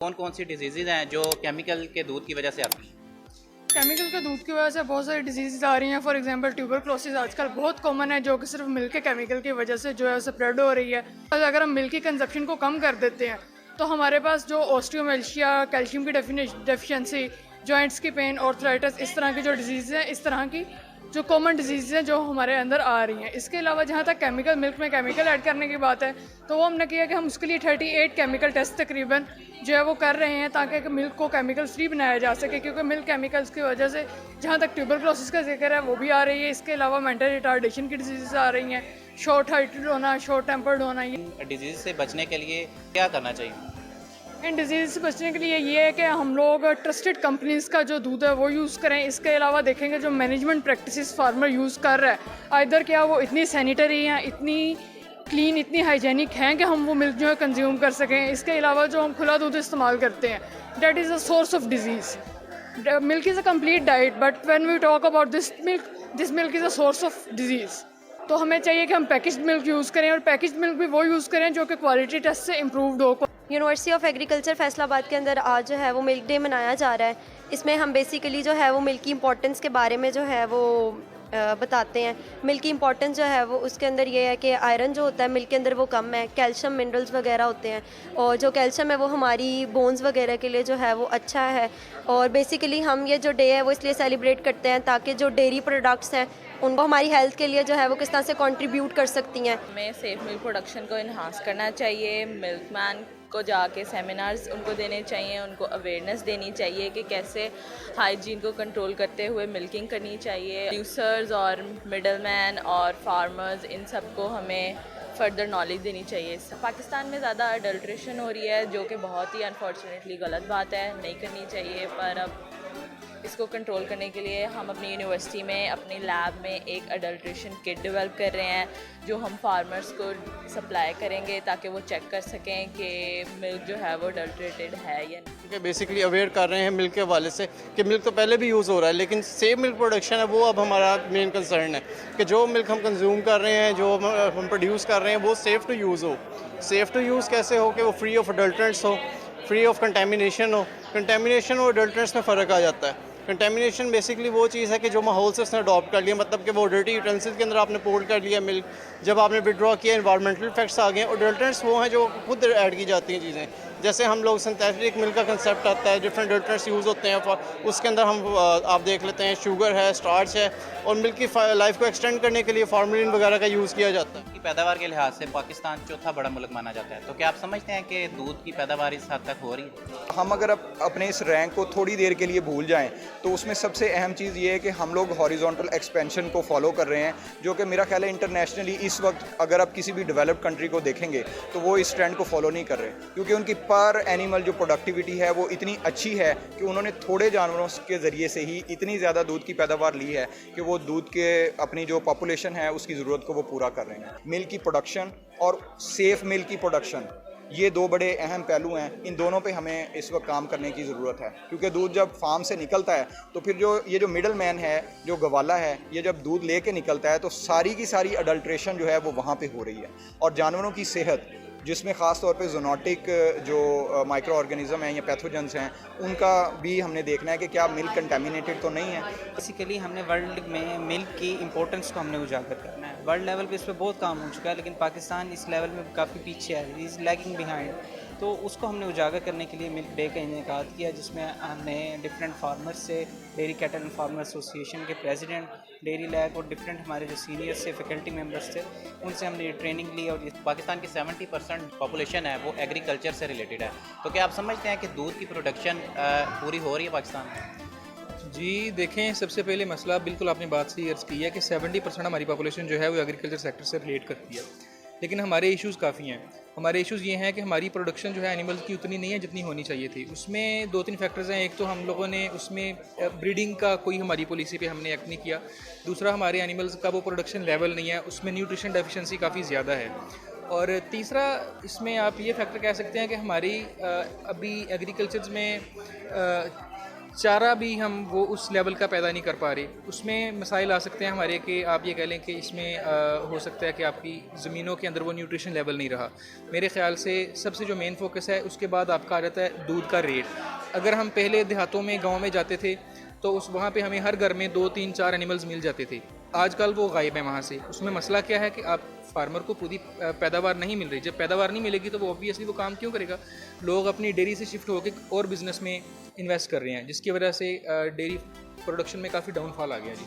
कौन कौन सी डिजीज़ हैं जो केमिकल के दूध की वजह से आती हैं? केमिकल के दूध की वजह से बहुत सारी डिजीज़ आ रही हैं। फॉर एग्जांपल ट्यूबरक्लोसिस आजकल बहुत कॉमन है, जो कि सिर्फ मिल्क के केमिकल की वजह से जो है स्प्रेड हो रही है। और अगर हम मिल्क की कंजप्शन को कम कर देते हैं तो हमारे पास जो ऑस्टियोमेल्शिया, कैल्शियम की डेफिशिएंसी, जॉइंट्स की पेन, ऑर्थराइटिस, इस तरह की जो डिजीज़ हैं, इस तरह की जो कॉमन डिजीज़ हैं जो हमारे अंदर आ रही हैं। इसके अलावा जहाँ तक केमिकल, मिल्क में केमिकल ऐड करने की बात है, तो वो हमने किया कि हम उसके लिए 38 केमिकल टेस्ट तकरीबन जो है वो कर रहे हैं, ताकि मिल्क को केमिकल फ्री बनाया जा सके। क्योंकि मिल्क केमिकल्स की वजह से जहाँ तक ट्यूबरक्लोसिस का जिक्र है वो भी आ रही है। इसके अलावा मेंटल रिटार्डेशन की डिजीज़ आ रही हैं, शॉर्ट हाइटेड होना, शॉर्ट टेम्पर्ड होना। ये डिजीज़ से बचने के लिए क्या करना चाहिए? इन डिजीज़ से बचने के लिए ये है कि हम लोग ट्रस्टेड कंपनीज़ का जो दूध है वो यूज़ करें। इसके अलावा देखेंगे जो मैनेजमेंट प्रैक्टिसेस फार्मर यूज़ कर रहा है, आइदर क्या वो इतनी सैनिटरी हैं, इतनी क्लीन, इतनी हाइजेनिक हैं कि हम वो मिल्क जो है कंज्यूम कर सकें। इसके अलावा जो हम खुला दूध इस्तेमाल करते हैं, that is a source of disease. Milk is a complete diet, but when we talk about this milk is a source of disease. तो हमें चाहिए कि हम पैकेज्ड मिल्क यूज़ करें, और पैकेज्ड मिल्क भी वो यूज़ करें जो कि क्वालिटी टेस्ट से इम्प्रूव्ड हो। यूनिवर्सिटी ऑफ एग्रीकल्चर फैसलाबाद के अंदर आज जो है वो मिल्क डे मनाया जा रहा है। इसमें हम बेसिकली जो है वो मिल्क की इम्पोर्टेंस के बारे में जो है वो बताते हैं। मिल्क की इम्पोर्टेंस जो है वो उसके अंदर ये है कि आयरन जो होता है मिल्क के अंदर वो कम है, कैल्शियम मिनरल्स वगैरह होते हैं, और जो कैल्शियम है वो हमारी बोन्स वगैरह के लिए जो है वो अच्छा है। और बेसिकली हम ये जो डे है वो इसलिए सेलिब्रेट करते हैं ताकि जो डेयरी प्रोडक्ट्स हैं उनको हमारी हेल्थ के लिए जो है वो किस तरह से कंट्रीब्यूट कर सकती हैं। हमें सेफ मिल्क प्रोडक्शन को इन्हांस करना चाहिए। मिल्कमैन को जाके सेमिनार्स उनको देने चाहिए, उनको अवेयरनेस देनी चाहिए कि कैसे हाइजीन को कंट्रोल करते हुए मिल्किंग करनी चाहिए। प्रोड्यूसर्स और मिडलमैन और फार्मर्स, इन सबको हमें फर्दर नॉलेज देनी चाहिए। पाकिस्तान में ज़्यादा अडल्ट्रेशन हो रही है, जो कि बहुत ही अनफॉर्चुनेटली गलत बात है, नहीं करनी चाहिए। पर अब इसको कंट्रोल करने के लिए हम अपनी यूनिवर्सिटी में, अपनी लैब में एक अडल्ट्रेशन किट डेवलप कर रहे हैं, जो हम फार्मर्स को सप्लाई करेंगे ताकि वो चेक कर सकें कि मिल्क जो है वो अडल्ट्रेटेड है या नहीं। क्योंकि बेसिकली अवेयर कर रहे हैं मिल्क के हवाले से कि मिल्क तो पहले भी यूज़ हो रहा है, लेकिन सेफ मिल्क प्रोडक्शन है वो अब हमारा मेन कंसर्न है कि जो मिल्क हम कंज्यूम कर रहे हैं, जो हम प्रोड्यूस कर रहे हैं, वो सेफ़ टू यूज़ हो। सेफ़ टू यूज़ कैसे हो कि वो फ्री ऑफ अडल्ट्रेंट्स हो, फ्री ऑफ कंटेमिनेशन हो। कंटेमिनेशन और अडल्ट्रेंट्स में फ़र्क आ जाता है। कंटेमिनेशन बेसिकली वो चीज़ है कि जो माहौल से उसने अडॉप्ट कर लिया, मतलब कि वो डर्टी यूटेंसिल के अंदर आपने पोर्ट कर लिया मिल्क, जब आपने विड्रॉ किया एनवायरमेंटल इफेक्ट्स आ गए। अडल्ट्रेंट्स वो हैं जो खुद ऐड की जाती हैं चीज़ें, जैसे हम लोग सिंथेटिक मिल्क का कंसेप्ट आता है, डिफरेंट अडल्ट्रेंट्स यूज़ होते हैं। उसके अंदर हम आप देख लेते हैं शुगर है, स्टार्च है, और मिल्क की लाइफ को एक्सटेंड करने के लिए फार्मलिन वगैरह का यूज़ किया जाता है। की पैदावार के लिहाज से पाकिस्तान चौथा बड़ा मुल्क माना जाता है, तो क्या आप समझते हैं कि दूध की पैदावार इस हद तक हो रही है? हम अगर अपने इस रैंक को थोड़ी देर के लिए भूल जाएं तो उसमें सबसे अहम चीज़ ये है कि हम लोग हॉरिजॉन्टल एक्सपेंशन को फॉलो कर रहे हैं, जो कि मेरा ख्याल है इंटरनेशनली इस वक्त अगर आप किसी भी डेवलप्ड कंट्री को देखेंगे तो वो इस ट्रेंड को फॉलो नहीं कर रहे, क्योंकि उनकी पर एनिमल जो प्रोडक्टिविटी है वो इतनी अच्छी है कि उन्होंने थोड़े जानवरों के ज़रिए से ही इतनी ज़्यादा दूध की पैदावार ली है कि वो दूध के अपनी जो पॉपुलेशन है उसकी ज़रूरत को वो पूरा कर रहे हैं। मिल्क की प्रोडक्शन और सेफ़ मिल्क की प्रोडक्शन, ये दो बड़े अहम पहलू हैं। इन दोनों पे हमें इस वक्त काम करने की ज़रूरत है, क्योंकि दूध जब फार्म से निकलता है तो फिर जो मिडल मैन है, जो गवाला है, ये जब दूध लेके निकलता है तो सारी की सारी अडल्ट्रेशन जो है वो वहाँ पे हो रही है। और जानवरों की सेहत, जिसमें ख़ास तौर पे ज़ूनोटिक जो माइक्रो ऑर्गेनिज़म हैं या पैथोजेंस हैं, उनका भी हमने देखना है कि क्या मिल्क कंटेमिनेटेड तो नहीं है। बेसिकली हमने वर्ल्ड में मिल्क की इम्पोर्टेंस को हमने उजागर करना है। वर्ल्ड लेवल पे इस पर बहुत काम हो चुका है, लेकिन पाकिस्तान इस लेवल में काफ़ी पीछे है, इज़ लैगिंग बिहाइंड। तो उसको हमने उजागर करने के लिए मिल्क डे का इनेकाद किया, जिसमें हमने डिफरेंट फार्मर्स से, dairy cattle and farmer association के प्रेसिडेंट, डेयरी लैब और डिफरेंट हमारे जो सीनियर्स से फैकल्टी मेंबर्स थे, उनसे हमने ये ट्रेनिंग ली। और पाकिस्तान की 70% पॉपुलेशन है वो एग्रीकल्चर से रिलेटेड है, तो क्या आप समझते हैं कि दूध की प्रोडक्शन पूरी हो रही है पाकिस्तान में? जी देखें, सबसे पहले मसला बिल्कुल आपने बात सही अर्ज़ की है कि 70% हमारी पॉपुलेशन जो है वो एग्रीकल्चर सेक्टर से रिलेट करती है, लेकिन हमारे इश्यूज़ काफ़ी हैं। हमारे इश्यूज़ ये हैं कि हमारी प्रोडक्शन जो है एनिमल्स की उतनी नहीं है जितनी होनी चाहिए थी। उसमें 2-3 फैक्टर्स हैं। एक तो हम लोगों ने उसमें ब्रीडिंग का कोई हमारी पॉलिसी पे हमने एक्ट नहीं किया। दूसरा, हमारे एनिमल्स का वो प्रोडक्शन लेवल नहीं है, उसमें न्यूट्रिशन डेफिशिएंसी काफ़ी ज़्यादा है। और तीसरा, इसमें आप ये फैक्टर कह सकते हैं कि हमारी अभी एग्रीकल्चर में चारा भी हम वो उस लेवल का पैदा नहीं कर पा रहे। उसमें मसाइल आ सकते हैं हमारे कि आप ये कह लें कि इसमें हो सकता है कि आपकी ज़मीनों के अंदर वो न्यूट्रिशन लेवल नहीं रहा। मेरे ख़्याल से सबसे जो मेन फोकस है उसके बाद आपका आ जाता है दूध का रेट। अगर हम पहले देहातों में गाँव में जाते थे तो उस वहाँ पे हमें हर घर में 2 3 4 एनिमल्स मिल जाते थे, आजकल वो गायब है वहाँ से। उसमें मसला क्या है कि आप फार्मर को पूरी पैदावार नहीं मिल रही। जब पैदावार नहीं मिलेगी तो वो ऑब्वियसली वो काम क्यों करेगा। लोग अपनी डेयरी से शिफ्ट होकर और बिज़नेस में इन्वेस्ट कर रहे हैं, जिसकी वजह से डेयरी प्रोडक्शन में काफ़ी डाउनफॉल आ गया जी।